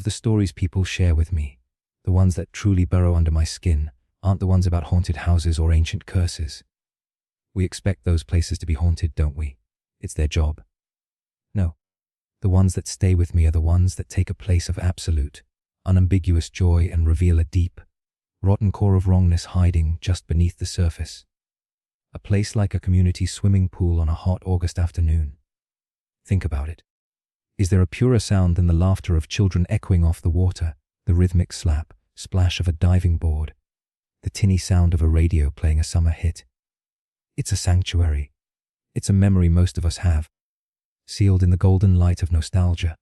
of the stories people share with me, the ones that truly burrow under my skin, aren't the ones about haunted houses or ancient curses. We expect those places to be haunted, don't we? It's their job. No. The ones that stay with me are the ones that take a place of absolute, unambiguous joy and reveal a deep, rotten core of wrongness hiding just beneath the surface. A place like a community swimming pool on a hot August afternoon. Think about it. Is there a purer sound than the laughter of children echoing off the water, the rhythmic slap, splash of a diving board, the tinny sound of a radio playing a summer hit? It's a sanctuary. It's a memory most of us have, sealed in the golden light of nostalgia.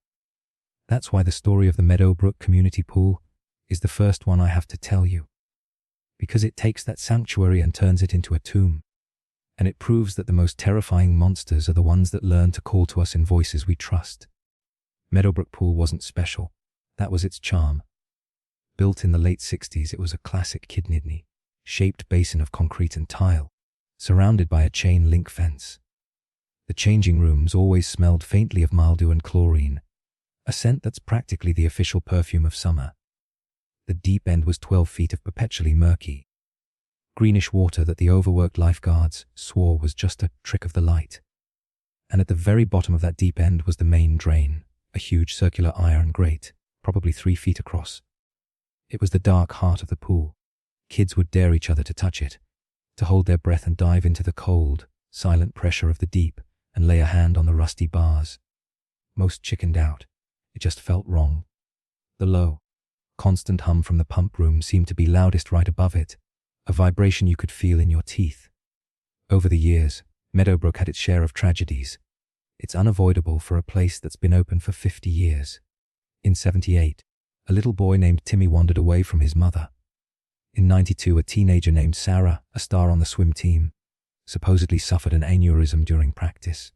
That's why the story of the Meadowbrook Community Pool is the first one I have to tell you. Because it takes that sanctuary and turns it into a tomb. And it proves that the most terrifying monsters are the ones that learn to call to us in voices we trust. Meadowbrook Pool wasn't special. That was its charm. Built in the late 60s, it was a classic kidney-shaped basin of concrete and tile, surrounded by a chain link fence. The changing rooms always smelled faintly of mildew and chlorine, a scent that's practically the official perfume of summer. The deep end was 12 feet of perpetually murky, greenish water that the overworked lifeguards swore was just a trick of the light. And at the very bottom of that deep end was the main drain, a huge circular iron grate, probably 3 feet across. It was the dark heart of the pool. Kids would dare each other to touch it, to hold their breath and dive into the cold, silent pressure of the deep and lay a hand on the rusty bars. Most chickened out. It just felt wrong. The low, constant hum from the pump room seemed to be loudest right above it, a vibration you could feel in your teeth. Over the years, Meadowbrook had its share of tragedies. It's unavoidable for a place that's been open for 50 years. In '78, a little boy named Timmy wandered away from his mother. In '92, a teenager named Sarah, a star on the swim team, supposedly suffered an aneurysm during practice.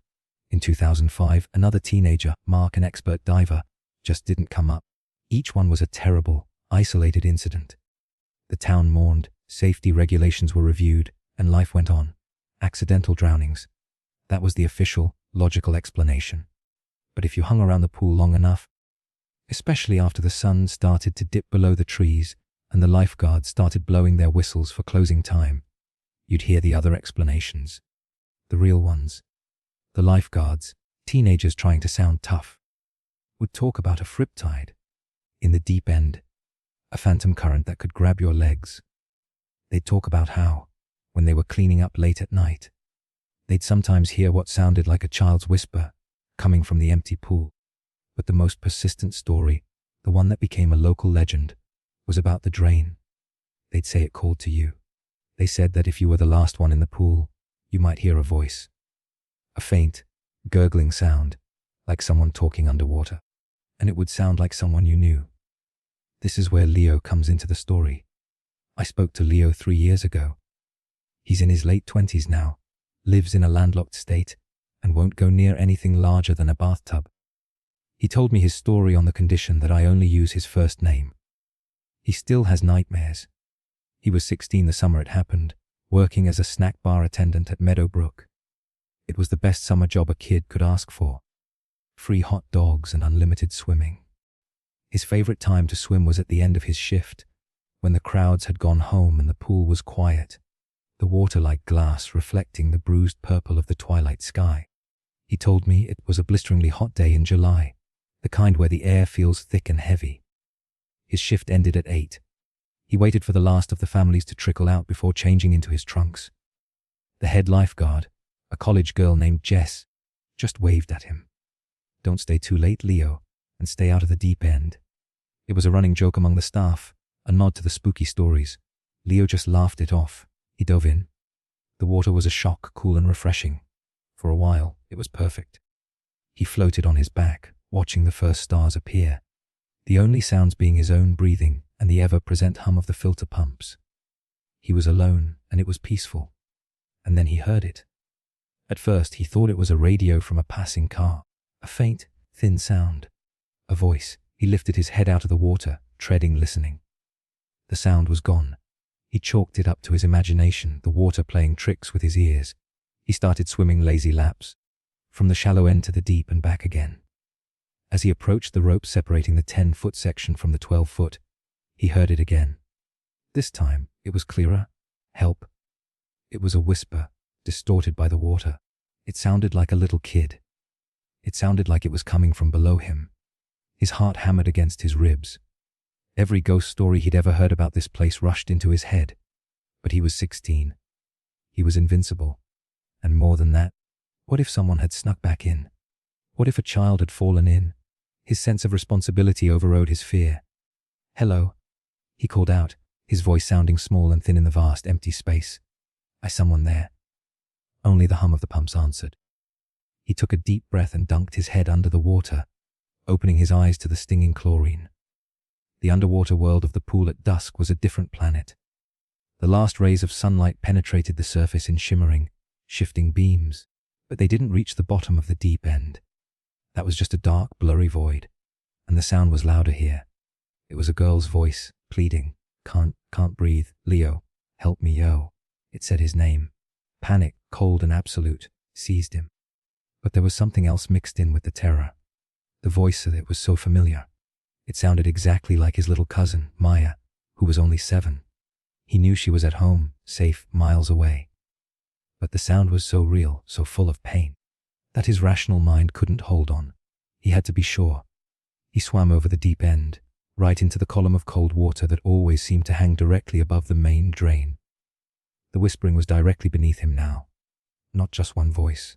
In 2005, another teenager, Mark, an expert diver, just didn't come up. Each one was a terrible, isolated incident. The town mourned, safety regulations were reviewed, and life went on. Accidental drownings. That was the official, logical explanation. But if you hung around the pool long enough, especially after the sun started to dip below the trees and the lifeguards started blowing their whistles for closing time, you'd hear the other explanations. The real ones. The lifeguards, teenagers trying to sound tough, would talk about a friptide in the deep end, a phantom current that could grab your legs. They'd talk about how, when they were cleaning up late at night, they'd sometimes hear what sounded like a child's whisper coming from the empty pool. But the most persistent story, the one that became a local legend, was about the drain. They'd say it called to you. They said that if you were the last one in the pool, you might hear a voice. A faint, gurgling sound, like someone talking underwater. And it would sound like someone you knew. This is where Leo comes into the story. I spoke to Leo 3 years ago. He's in his late 20s now, lives in a landlocked state, and won't go near anything larger than a bathtub. He told me his story on the condition that I only use his first name. He still has nightmares. He was 16 the summer it happened, working as a snack bar attendant at Meadowbrook. It was the best summer job a kid could ask for. Free hot dogs and unlimited swimming. His favorite time to swim was at the end of his shift, when the crowds had gone home and the pool was quiet, the water like glass reflecting the bruised purple of the twilight sky. He told me it was a blisteringly hot day in July, the kind where the air feels thick and heavy. His shift ended at 8. He waited for the last of the families to trickle out before changing into his trunks. The head lifeguard, a college girl named Jess, just waved at him. "Don't stay too late, Leo, and stay out of the deep end." It was a running joke among the staff, a nod to the spooky stories. Leo just laughed it off. He dove in. The water was a shock, cool and refreshing. For a while, it was perfect. He floated on his back, watching the first stars appear, the only sounds being his own breathing and the ever-present hum of the filter pumps. He was alone, and it was peaceful. And then he heard it. At first, he thought it was a radio from a passing car, a faint, thin sound. A voice. He lifted his head out of the water, treading, listening. The sound was gone. He chalked it up to his imagination, the water playing tricks with his ears. He started swimming lazy laps, from the shallow end to the deep and back again. As he approached the rope separating the 10-foot section from the 12-foot, he heard it again. This time, it was clearer. Help. It was a whisper, distorted by the water. It sounded like a little kid. It sounded like it was coming from below him. His heart hammered against his ribs. Every ghost story he'd ever heard about this place rushed into his head. But he was 16. He was invincible. And more than that, what if someone had snuck back in? What if a child had fallen in? His sense of responsibility overrode his fear. "Hello," he called out, his voice sounding small and thin in the vast, empty space. "Is someone there?" Only the hum of the pumps answered. He took a deep breath and dunked his head under the water, opening his eyes to the stinging chlorine. The underwater world of the pool at dusk was a different planet. The last rays of sunlight penetrated the surface in shimmering, shifting beams, but they didn't reach the bottom of the deep end. That was just a dark, blurry void, and the sound was louder here. It was a girl's voice, pleading, Can't breathe, Leo, help me, yo." It said his name. Panic, cold and absolute, seized him. But there was something else mixed in with the terror. The voice of it was so familiar. It sounded exactly like his little cousin, Maya, who was only 7. He knew she was at home, safe, miles away. But the sound was so real, so full of pain, that his rational mind couldn't hold on. He had to be sure. He swam over the deep end, right into the column of cold water that always seemed to hang directly above the main drain. The whispering was directly beneath him now. Not just one voice.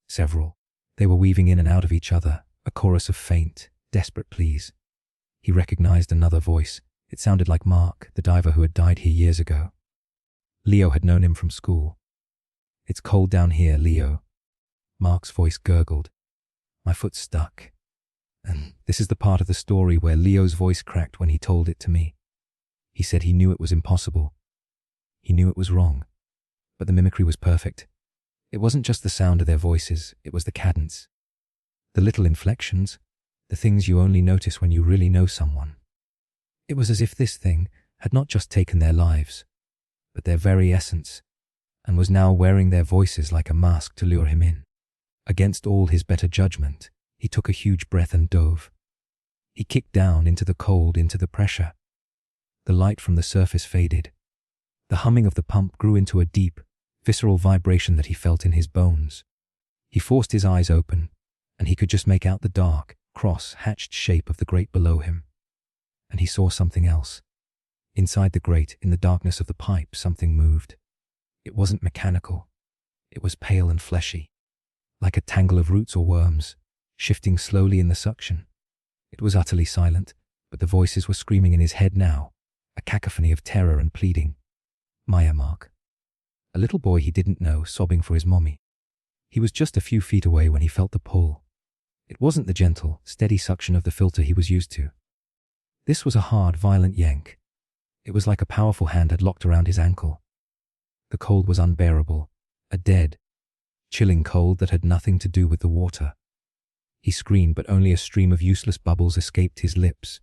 Several. They were weaving in and out of each other, a chorus of faint, desperate pleas. He recognized another voice. It sounded like Murk, the diver who had died here years ago. Leo had known him from school. "It's cold down here, Leo." Murk's voice gurgled. My foot stuck. And this is the part of the story where Leo's voice cracked when he told it to me. He said he knew it was impossible. He knew it was wrong. But the mimicry was perfect. It wasn't just the sound of their voices, it was the cadence. The little inflections, the things you only notice when you really know someone. It was as if this thing had not just taken their lives, but their very essence, and was now wearing their voices like a mask to lure him in. Against all his better judgment, he took a huge breath and dove. He kicked down into the cold, into the pressure. The light from the surface faded. The humming of the pump grew into a deep, visceral vibration that he felt in his bones. He forced his eyes open, and he could just make out the dark, cross-hatched shape of the grate below him. And he saw something else. Inside the grate, in the darkness of the pipe, something moved. It wasn't mechanical. It was pale and fleshy, like a tangle of roots or worms, shifting slowly in the suction. It was utterly silent, but the voices were screaming in his head now, a cacophony of terror and pleading. Maya, Murk. A little boy he didn't know, sobbing for his mommy. He was just a few feet away when he felt the pull. It wasn't the gentle, steady suction of the filter he was used to. This was a hard, violent yank. It was like a powerful hand had locked around his ankle. The cold was unbearable, a dead, chilling cold that had nothing to do with the water. He screamed, but only a stream of useless bubbles escaped his lips.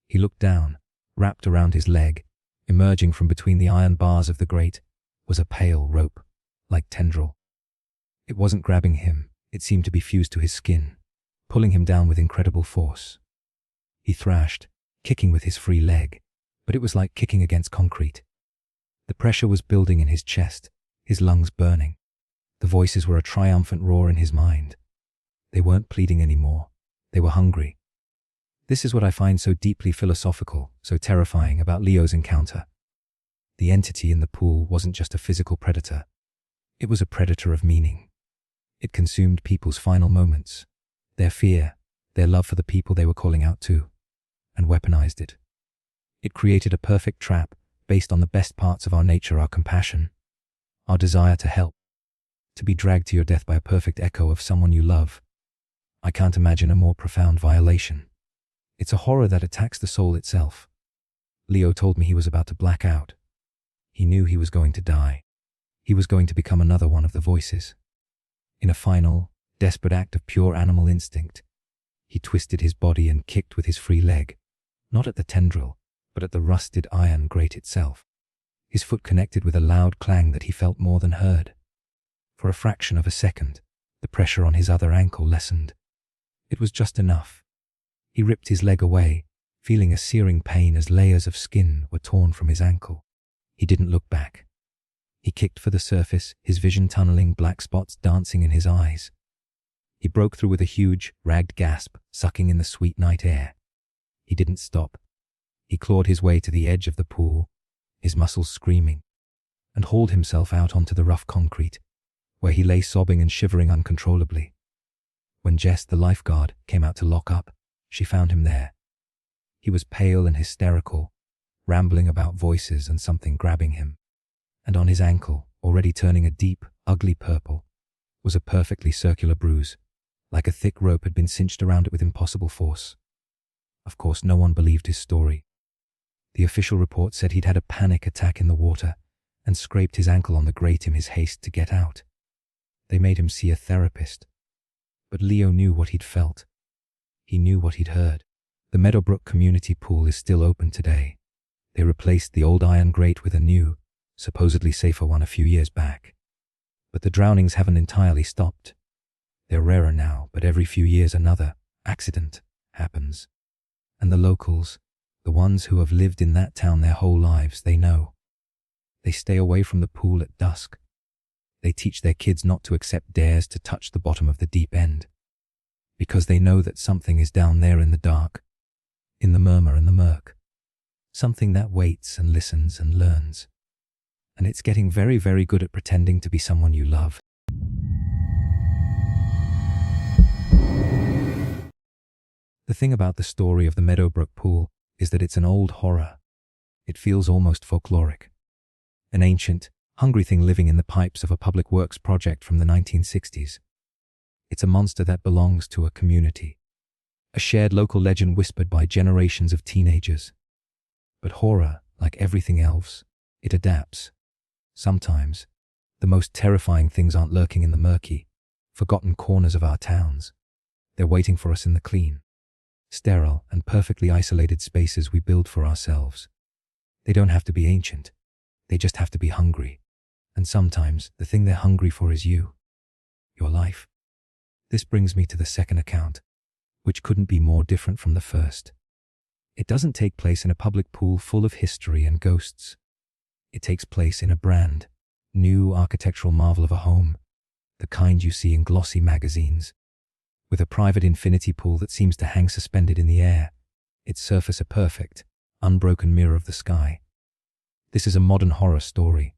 He looked down, wrapped around his leg. Emerging from between the iron bars of the grate was a pale rope, like tendril. It wasn't grabbing him, it seemed to be fused to his skin, pulling him down with incredible force. He thrashed, kicking with his free leg, but it was like kicking against concrete. The pressure was building in his chest, his lungs burning. The voices were a triumphant roar in his mind. They weren't pleading anymore, they were hungry. This is what I find so deeply philosophical, so terrifying about Leo's encounter. The entity in the pool wasn't just a physical predator. It was a predator of meaning. It consumed people's final moments, their fear, their love for the people they were calling out to, and weaponized it. It created a perfect trap based on the best parts of our nature, our compassion, our desire to help, to be dragged to your death by a perfect echo of someone you love. I can't imagine a more profound violation. It's a horror that attacks the soul itself. Leo told me he was about to black out. He knew he was going to die. He was going to become another one of the voices. In a final, desperate act of pure animal instinct, he twisted his body and kicked with his free leg, not at the tendril, but at the rusted iron grate itself. His foot connected with a loud clang that he felt more than heard. For a fraction of a second, the pressure on his other ankle lessened. It was just enough, He ripped his leg away, feeling a searing pain as layers of skin were torn from his ankle. He didn't look back. He kicked for the surface, his vision tunneling, black spots dancing in his eyes. He broke through with a huge, ragged gasp, sucking in the sweet night air. He didn't stop. He clawed his way to the edge of the pool, his muscles screaming, and hauled himself out onto the rough concrete, where he lay sobbing and shivering uncontrollably. When Jess, the lifeguard, came out to lock up, she found him there. He was pale and hysterical, rambling about voices and something grabbing him. And on his ankle, already turning a deep, ugly purple, was a perfectly circular bruise, like a thick rope had been cinched around it with impossible force. Of course, no one believed his story. The official report said he'd had a panic attack in the water and scraped his ankle on the grate in his haste to get out. They made him see a therapist. But Leo knew what he'd felt. He knew what he'd heard. The Meadowbrook community pool is still open today. They replaced the old iron grate with a new, supposedly safer one a few years back. But the drownings haven't entirely stopped. They're rarer now, but every few years another accident happens. And the locals, the ones who have lived in that town their whole lives, they know. They stay away from the pool at dusk. They teach their kids not to accept dares to touch the bottom of the deep end, because they know that something is down there in the dark, in the Murmur and the Murk. Something that waits and listens and learns. And it's getting very, very good at pretending to be someone you love. The thing about the story of the Meadowbrook pool is that it's an old horror. It feels almost folkloric. An ancient, hungry thing living in the pipes of a public works project from the 1960s. It's a monster that belongs to a community. A shared local legend whispered by generations of teenagers. But horror, like everything else, it adapts. Sometimes, the most terrifying things aren't lurking in the murky, forgotten corners of our towns. They're waiting for us in the clean, sterile and perfectly isolated spaces we build for ourselves. They don't have to be ancient. They just have to be hungry. And sometimes the thing they're hungry for is you. Your life. This brings me to the second account, which couldn't be more different from the first. It doesn't take place in a public pool full of history and ghosts. It takes place in a brand new architectural marvel of a home, the kind you see in glossy magazines, with a private infinity pool that seems to hang suspended in the air, its surface a perfect, unbroken mirror of the sky. This is a modern horror story,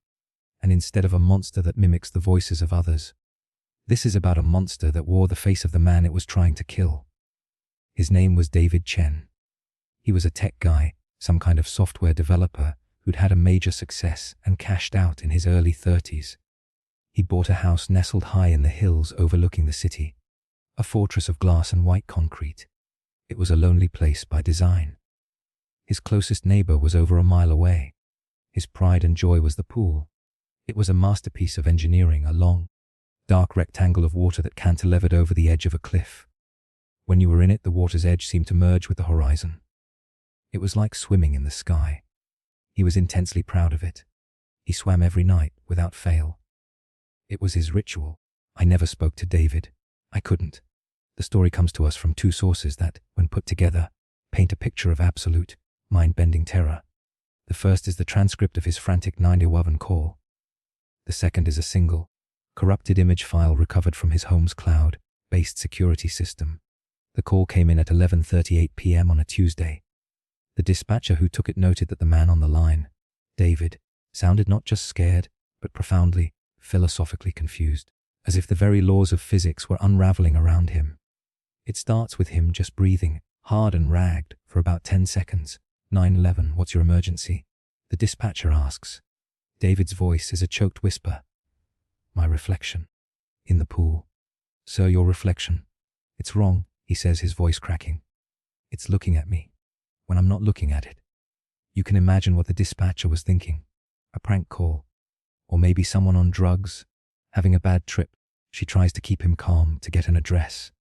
and instead of a monster that mimics the voices of others, this is about a monster that wore the face of the man it was trying to kill. His name was David Chen. He was a tech guy, some kind of software developer who'd had a major success and cashed out in his early 30s. He bought a house nestled high in the hills overlooking the city, a fortress of glass and white concrete. It was a lonely place by design. His closest neighbor was over a mile away. His pride and joy was the pool. It was a masterpiece of engineering, a long, dark rectangle of water that cantilevered over the edge of a cliff. When you were in it, the water's edge seemed to merge with the horizon. It was like swimming in the sky. He was intensely proud of it. He swam every night, without fail. It was his ritual. I never spoke to David. I couldn't. The story comes to us from two sources that, when put together, paint a picture of absolute, mind-bending terror. The first is the transcript of his frantic 911 call. The second is a single, corrupted image file recovered from his home's cloud-based security system. The call came in at 11:38 p.m. on a Tuesday. The dispatcher who took it noted that the man on the line, David, sounded not just scared, but profoundly, philosophically confused, as if the very laws of physics were unraveling around him. It starts with him just breathing, hard and ragged, for about 10 seconds. 911, what's your emergency? The dispatcher asks. David's voice is a choked whisper. My reflection. In the pool. Sir, your reflection. It's wrong, he says, his voice cracking. It's looking at me, when I'm not looking at it. You can imagine what the dispatcher was thinking. A prank call. Or maybe someone on drugs, having a bad trip. She tries to keep him calm, to get an address.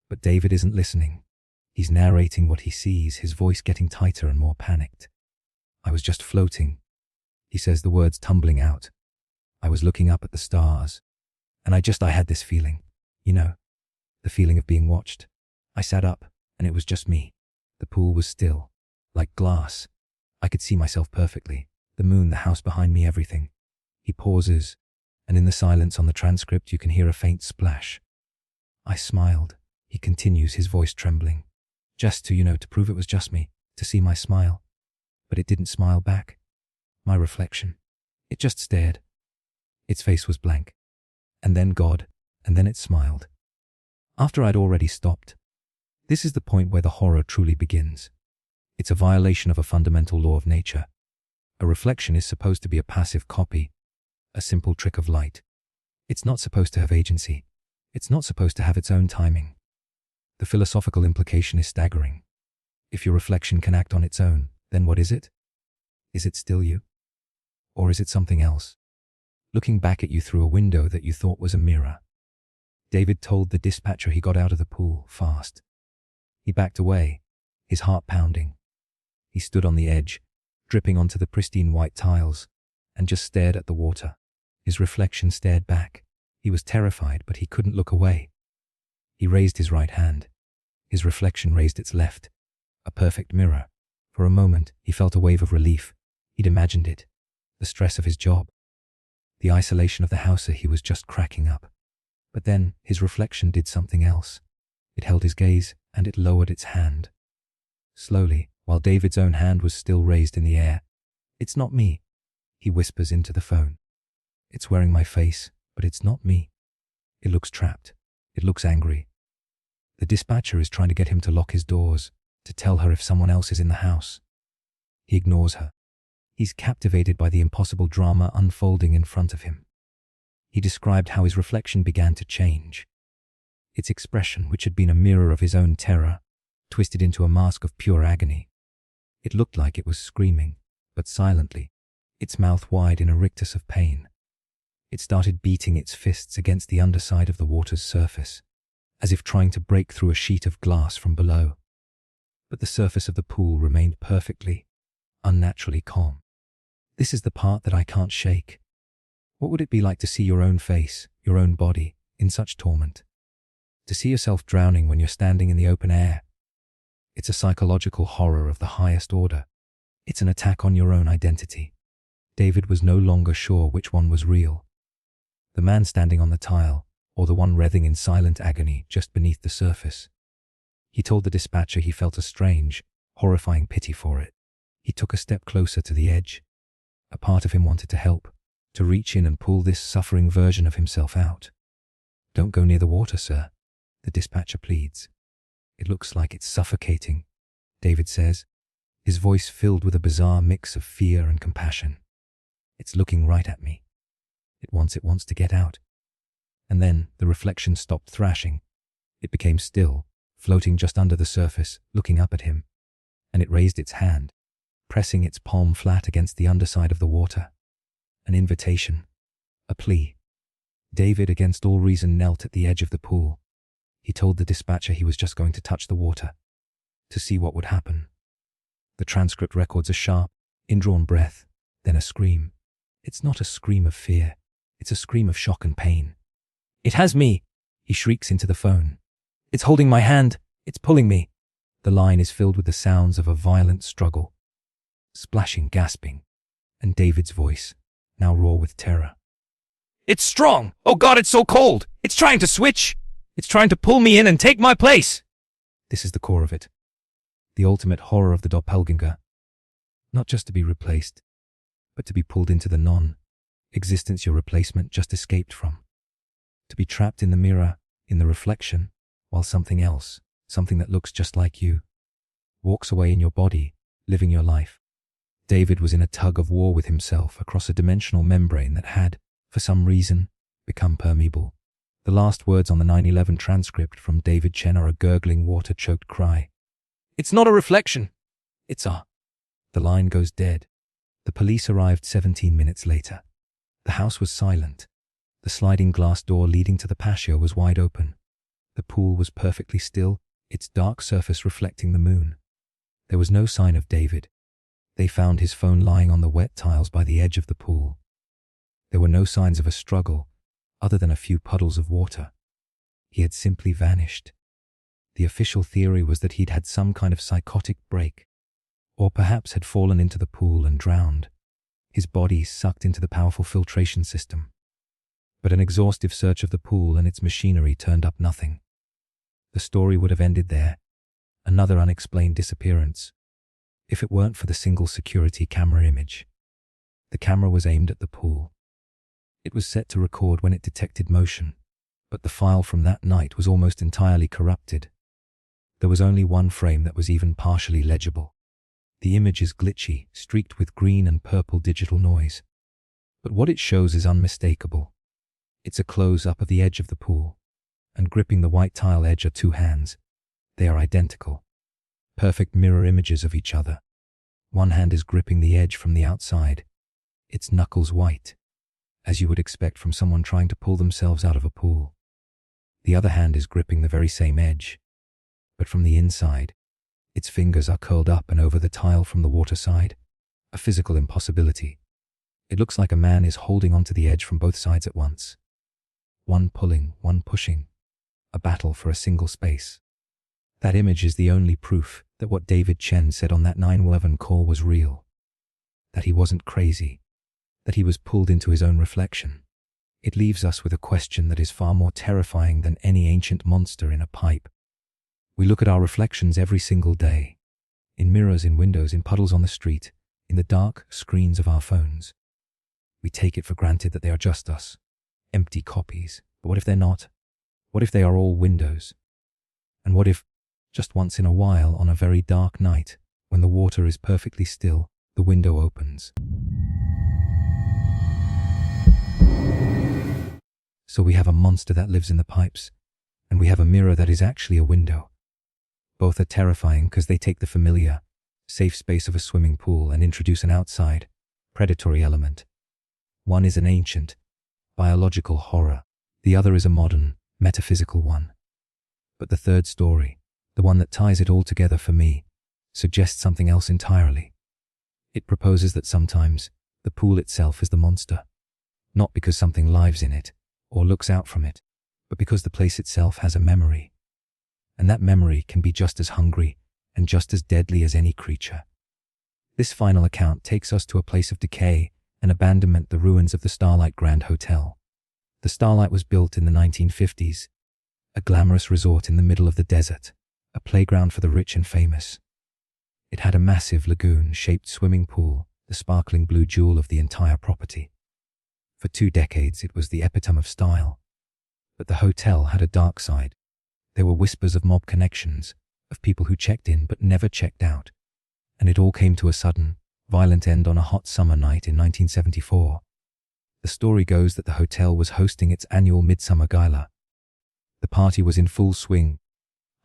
But David isn't listening. He's narrating what he sees, his voice getting tighter and more panicked. I was just floating. He says, the words tumbling out. I was looking up at the stars. And I had this feeling. You know, the feeling of being watched. I sat up, an and it was just me. The pool was still, like glass. I could see myself perfectly. The moon, the house behind me, everything. He pauses, and in the silence on the transcript you can hear a faint splash. I smiled. He continues, his voice trembling. Just to prove it was just me, to see my smile. But it didn't smile back. My reflection. It just stared. Its face was blank. And then God, and then it smiled. After I'd already stopped. This is the point where the horror truly begins. It's a violation of a fundamental law of nature. A reflection is supposed to be a passive copy, a simple trick of light. It's not supposed to have agency. It's not supposed to have its own timing. The philosophical implication is staggering. If your reflection can act on its own, then what is it? Is it still you? Or is it something else? Looking back at you through a window that you thought was a mirror. David told the dispatcher he got out of the pool fast. He backed away, his heart pounding. He stood on the edge, dripping onto the pristine white tiles, and just stared at the water. His reflection stared back. He was terrified, but he couldn't look away. He raised his right hand. His reflection raised its left. A perfect mirror. For a moment, he felt a wave of relief. He'd imagined it. The stress of his job. The isolation of the house he was just cracking up. But then, his reflection did something else. It held his gaze, and it lowered its hand. Slowly, while David's own hand was still raised in the air. It's not me, he whispers into the phone. It's wearing my face, but it's not me. It looks trapped. It looks angry. The dispatcher is trying to get him to lock his doors, to tell her if someone else is in the house. He ignores her. He's captivated by the impossible drama unfolding in front of him. He described how his reflection began to change. Its expression, which had been a mirror of his own terror, twisted into a mask of pure agony. It looked like it was screaming, but silently, its mouth wide in a rictus of pain. It started beating its fists against the underside of the water's surface, as if trying to break through a sheet of glass from below. But the surface of the pool remained perfectly, unnaturally calm. This is the part that I can't shake. What would it be like to see your own face, your own body, in such torment? To see yourself drowning when you're standing in the open air? It's a psychological horror of the highest order. It's an attack on your own identity. David was no longer sure which one was real. The man standing on the tile, or the one writhing in silent agony just beneath the surface. He told the dispatcher he felt a strange, horrifying pity for it. He took a step closer to the edge. A part of him wanted to help, to reach in and pull this suffering version of himself out. Don't go near the water, sir, the dispatcher pleads. It looks like it's suffocating, David says, his voice filled with a bizarre mix of fear and compassion. It's looking right at me. It wants to get out. And then the reflection stopped thrashing. It became still, floating just under the surface, looking up at him. And it raised its hand, pressing its palm flat against the underside of the water. An invitation. A plea. David, against all reason, knelt at the edge of the pool. He told the dispatcher he was just going to touch the water, to see what would happen. The transcript records a sharp, indrawn breath, then a scream. It's not a scream of fear. It's a scream of shock and pain. It has me, he shrieks into the phone. It's holding my hand. It's pulling me. The line is filled with the sounds of a violent struggle. Splashing, gasping, and David's voice, now raw with terror. It's strong! Oh God, it's so cold! It's trying to switch! It's trying to pull me in and take my place! This is the core of it. The ultimate horror of the doppelgänger. Not just to be replaced, but to be pulled into the non-existence your replacement just escaped from. To be trapped in the mirror, in the reflection, while something else, something that looks just like you, walks away in your body, living your life. David was in a tug of war with himself across a dimensional membrane that had, for some reason, become permeable. The last words on the 9/11 transcript from David Chen are a gurgling, water-choked cry. It's not a reflection. It's a... The line goes dead. The police arrived 17 minutes later. The house was silent. The sliding glass door leading to the patio was wide open. The pool was perfectly still, its dark surface reflecting the moon. There was no sign of David. They found his phone lying on the wet tiles by the edge of the pool. There were no signs of a struggle, other than a few puddles of water. He had simply vanished. The official theory was that he'd had some kind of psychotic break, or perhaps had fallen into the pool and drowned, his body sucked into the powerful filtration system. But an exhaustive search of the pool and its machinery turned up nothing. The story would have ended there, another unexplained disappearance, if it weren't for the single security camera image. The camera was aimed at the pool. It was set to record when it detected motion, but the file from that night was almost entirely corrupted. There was only one frame that was even partially legible. The image is glitchy, streaked with green and purple digital noise. But what it shows is unmistakable. It's a close-up of the edge of the pool, and gripping the white tile edge are two hands. They are identical. Perfect mirror images of each other. One hand is gripping the edge from the outside, its knuckles white, as you would expect from someone trying to pull themselves out of a pool. The other hand is gripping the very same edge, but from the inside, its fingers are curled up and over the tile from the water side, a physical impossibility. It looks like a man is holding onto the edge from both sides at once. One pulling, one pushing, a battle for a single space. That image is the only proof that what David Chen said on that 9/11 call was real. That he wasn't crazy, that he was pulled into his own reflection. It leaves us with a question that is far more terrifying than any ancient monster in a pipe. We look at our reflections every single day, in mirrors, in windows, in puddles on the street, in the dark screens of our phones. We take it for granted that they are just us, empty copies. But what if they're not? What if they are all windows? And what if, just once in a while on a very dark night, when the water is perfectly still, the window opens? So we have a monster that lives in the pipes, and we have a mirror that is actually a window. Both are terrifying because they take the familiar, safe space of a swimming pool and introduce an outside, predatory element. One is an ancient, biological horror. The other is a modern, metaphysical one. But the third story, the one that ties it all together for me, suggests something else entirely. It proposes that sometimes the pool itself is the monster, not because something lives in it or looks out from it, but because the place itself has a memory. And that memory can be just as hungry and just as deadly as any creature. This final account takes us to a place of decay and abandonment, the ruins of the Starlight Grand Hotel. The Starlight was built in the 1950s, a glamorous resort in the middle of the desert, a playground for the rich and famous. It had a massive lagoon-shaped swimming pool, the sparkling blue jewel of the entire property. For 2 decades it was the epitome of style. But the hotel had a dark side. There were whispers of mob connections, of people who checked in but never checked out. And it all came to a sudden, violent end on a hot summer night in 1974. The story goes that the hotel was hosting its annual Midsummer Gala. The party was in full swing,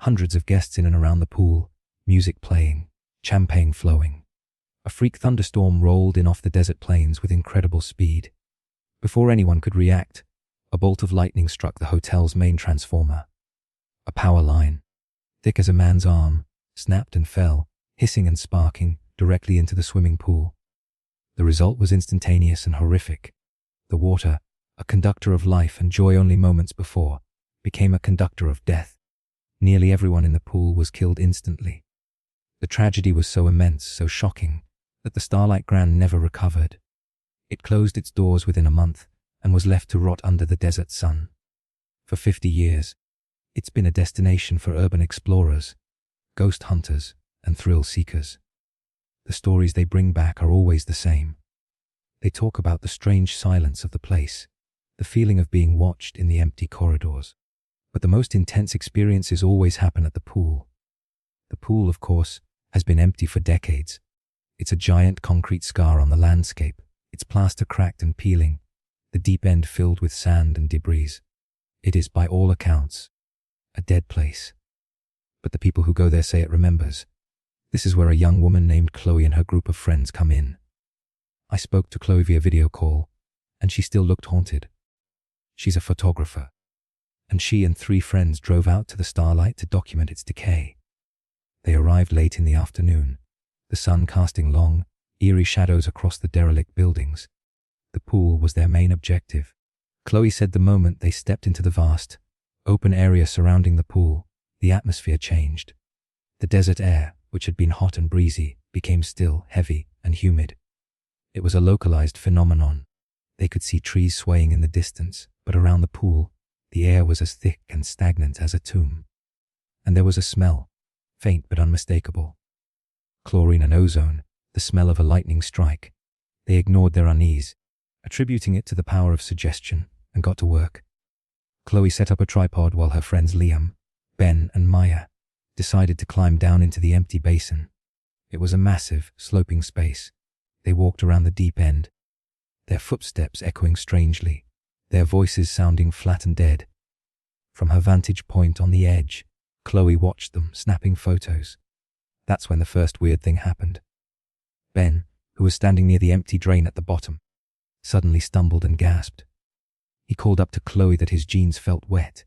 hundreds of guests in and around the pool, music playing, champagne flowing. A freak thunderstorm rolled in off the desert plains with incredible speed. Before anyone could react, a bolt of lightning struck the hotel's main transformer. A power line, thick as a man's arm, snapped and fell, hissing and sparking, directly into the swimming pool. The result was instantaneous and horrific. The water, a conductor of life and joy only moments before, became a conductor of death. Nearly everyone in the pool was killed instantly. The tragedy was so immense, so shocking, that the Starlight Grand never recovered. It closed its doors within a month and was left to rot under the desert sun. For 50 years, it's been a destination for urban explorers, ghost hunters, and thrill seekers. The stories they bring back are always the same. They talk about the strange silence of the place, the feeling of being watched in the empty corridors. But the most intense experiences always happen at the pool. The pool, of course, has been empty for decades. It's a giant concrete scar on the landscape, its plaster cracked and peeling, the deep end filled with sand and debris. It is, by all accounts, a dead place. But the people who go there say it remembers. This is where a young woman named Chloe and her group of friends come in. I spoke to Chloe via video call, and she still looked haunted. She's a photographer, and she and 3 friends drove out to the Starlight to document its decay. They arrived late in the afternoon, the sun casting long, eerie shadows across the derelict buildings. The pool was their main objective. Chloe said the moment they stepped into the vast, open area surrounding the pool, The atmosphere changed. The desert air, which had been hot and breezy, became still, heavy, and humid. It was a localized phenomenon. They could see trees swaying in the distance, but around the pool, the air was as thick and stagnant as a tomb. And there was a smell, faint but unmistakable. Chlorine and ozone, the smell of a lightning strike. They ignored their unease, attributing it to the power of suggestion, and got to work. Chloe set up a tripod while her friends Liam, Ben, and Maya decided to climb down into the empty basin. It was a massive, sloping space. They walked around the deep end, their footsteps echoing strangely, their voices sounding flat and dead. From her vantage point on the edge, Chloe watched them, snapping photos. That's when the first weird thing happened. Ben, who was standing near the empty drain at the bottom, suddenly stumbled and gasped. He called up to Chloe that his jeans felt wet.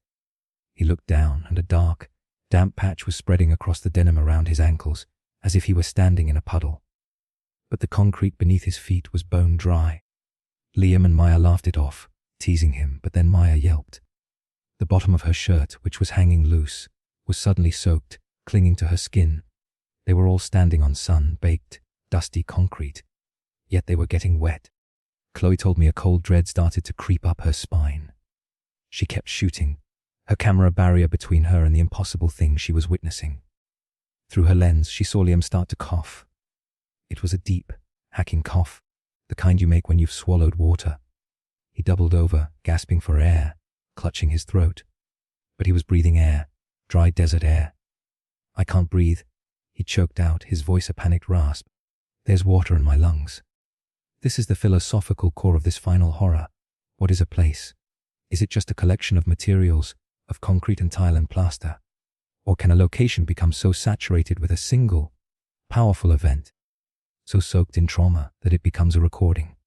He looked down, and a dark, damp patch was spreading across the denim around his ankles, as if he were standing in a puddle. But the concrete beneath his feet was bone dry. Liam and Maya laughed it off, teasing him, but then Maya yelped. The bottom of her shirt, which was hanging loose, was suddenly soaked, clinging to her skin. They were all standing on sun-baked, dusty concrete, yet they were getting wet. Chloe told me a cold dread started to creep up her spine. She kept shooting, her camera barrier between her and the impossible thing she was witnessing. Through her lens, she saw Liam start to cough. It was a deep, hacking cough, the kind you make when you've swallowed water. He doubled over, gasping for air, clutching his throat. But he was breathing air, dry desert air. "I can't breathe," he choked out, his voice a panicked rasp. "There's water in my lungs." This is the philosophical core of this final horror. What is a place? Is it just a collection of materials, of concrete and tile and plaster? Or can a location become so saturated with a single, powerful event, so soaked in trauma that it becomes a recording?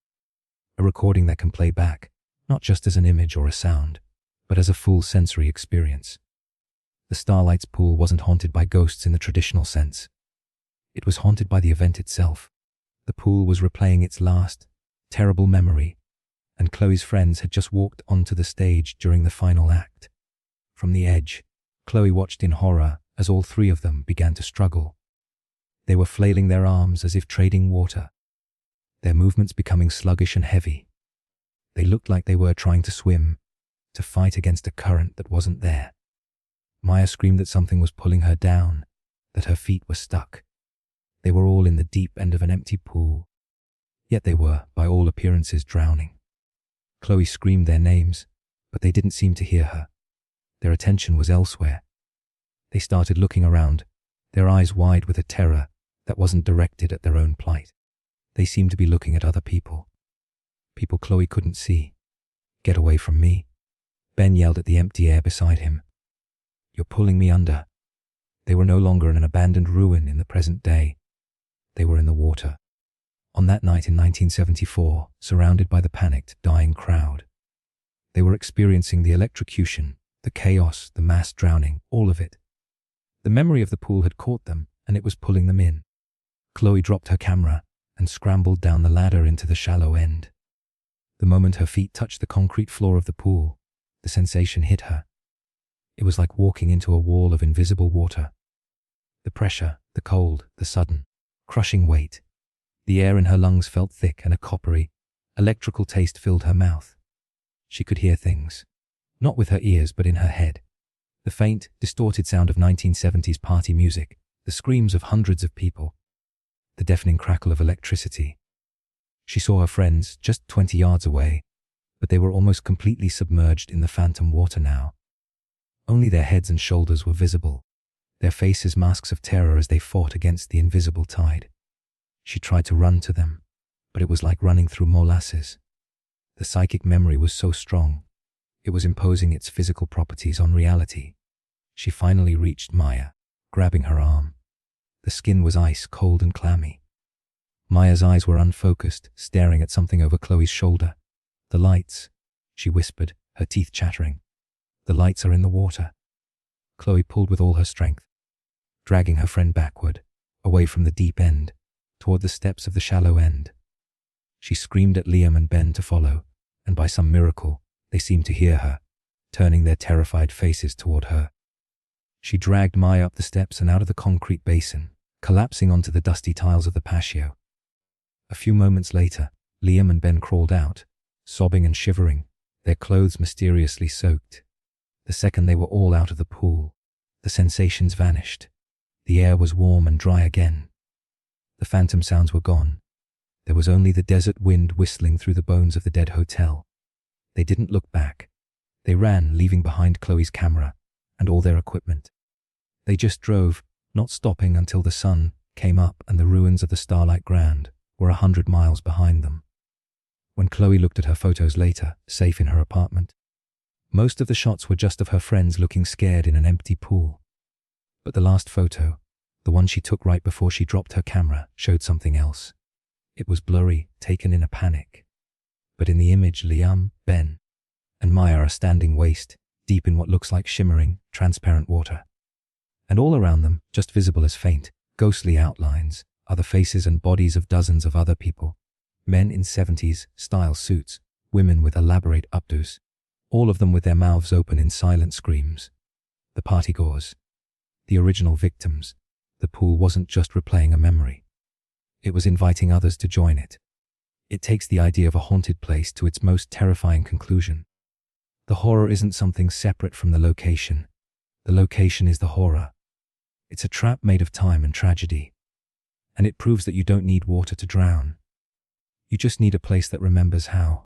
A recording that can play back, not just as an image or a sound, but as a full sensory experience. The Starlight's pool wasn't haunted by ghosts in the traditional sense. It was haunted by the event itself. The pool was replaying its last, terrible memory, and Chloe's friends had just walked onto the stage during the final act. From the edge, Chloe watched in horror as all three of them began to struggle. They were flailing their arms as if trading water, their movements becoming sluggish and heavy. They looked like they were trying to swim, to fight against a current that wasn't there. Maya screamed that something was pulling her down, that her feet were stuck. They were all in the deep end of an empty pool, yet they were, by all appearances, drowning. Chloe screamed their names, but they didn't seem to hear her. Their attention was elsewhere. They started looking around, their eyes wide with a terror that wasn't directed at their own plight. They seemed to be looking at other people. People Chloe couldn't see. "Get away from me," Ben yelled at the empty air beside him. "You're pulling me under." They were no longer in an abandoned ruin in the present day. They were in the water. On that night in 1974, surrounded by the panicked, dying crowd. They were experiencing the electrocution, the chaos, the mass drowning, all of it. The memory of the pool had caught them, and it was pulling them in. Chloe dropped her camera and scrambled down the ladder into the shallow end. The moment her feet touched the concrete floor of the pool, the sensation hit her. It was like walking into a wall of invisible water. The pressure, the cold, the sudden, crushing weight. The air in her lungs felt thick, and a coppery, electrical taste filled her mouth. She could hear things, not with her ears but in her head. The faint, distorted sound of 1970s party music, the screams of hundreds of people, the deafening crackle of electricity. She saw her friends just 20 yards away, but they were almost completely submerged in the phantom water now. Only their heads and shoulders were visible, their faces masks of terror as they fought against the invisible tide. She tried to run to them, but it was like running through molasses. The psychic memory was so strong, it was imposing its physical properties on reality. She finally reached Maya, grabbing her arm. The skin was ice cold and clammy. Maya's eyes were unfocused, staring at something over Chloe's shoulder. "The lights," she whispered, her teeth chattering. "The lights are in the water." Chloe pulled with all her strength, dragging her friend backward, away from the deep end, toward the steps of the shallow end. She screamed at Liam and Ben to follow, and by some miracle, they seemed to hear her, turning their terrified faces toward her. She dragged Maya up the steps and out of the concrete basin, collapsing onto the dusty tiles of the patio. A few moments later, Liam and Ben crawled out, sobbing and shivering, their clothes mysteriously soaked. The second they were all out of the pool, the sensations vanished. The air was warm and dry again. The phantom sounds were gone. There was only the desert wind whistling through the bones of the dead hotel. They didn't look back. They ran, leaving behind Chloe's camera and all their equipment. They just drove, not stopping until the sun came up and the ruins of the Starlight Grand were 100 miles behind them. When Chloe looked at her photos later, safe in her apartment, most of the shots were just of her friends looking scared in an empty pool. But the last photo, the one she took right before she dropped her camera, showed something else. It was blurry, taken in a panic. But in the image, Liam, Ben, and Maya are standing waist deep in what looks like shimmering, transparent water. And all around them, just visible as faint, ghostly outlines, are the faces and bodies of dozens of other people. Men in 70s style suits, women with elaborate updos, all of them with their mouths open in silent screams. The partygoers, the original victims. The pool wasn't just replaying a memory. It was inviting others to join it. It takes the idea of a haunted place to its most terrifying conclusion. The horror isn't something separate from the location. The location is the horror. It's a trap made of time and tragedy. And it proves that you don't need water to drown. You just need a place that remembers how.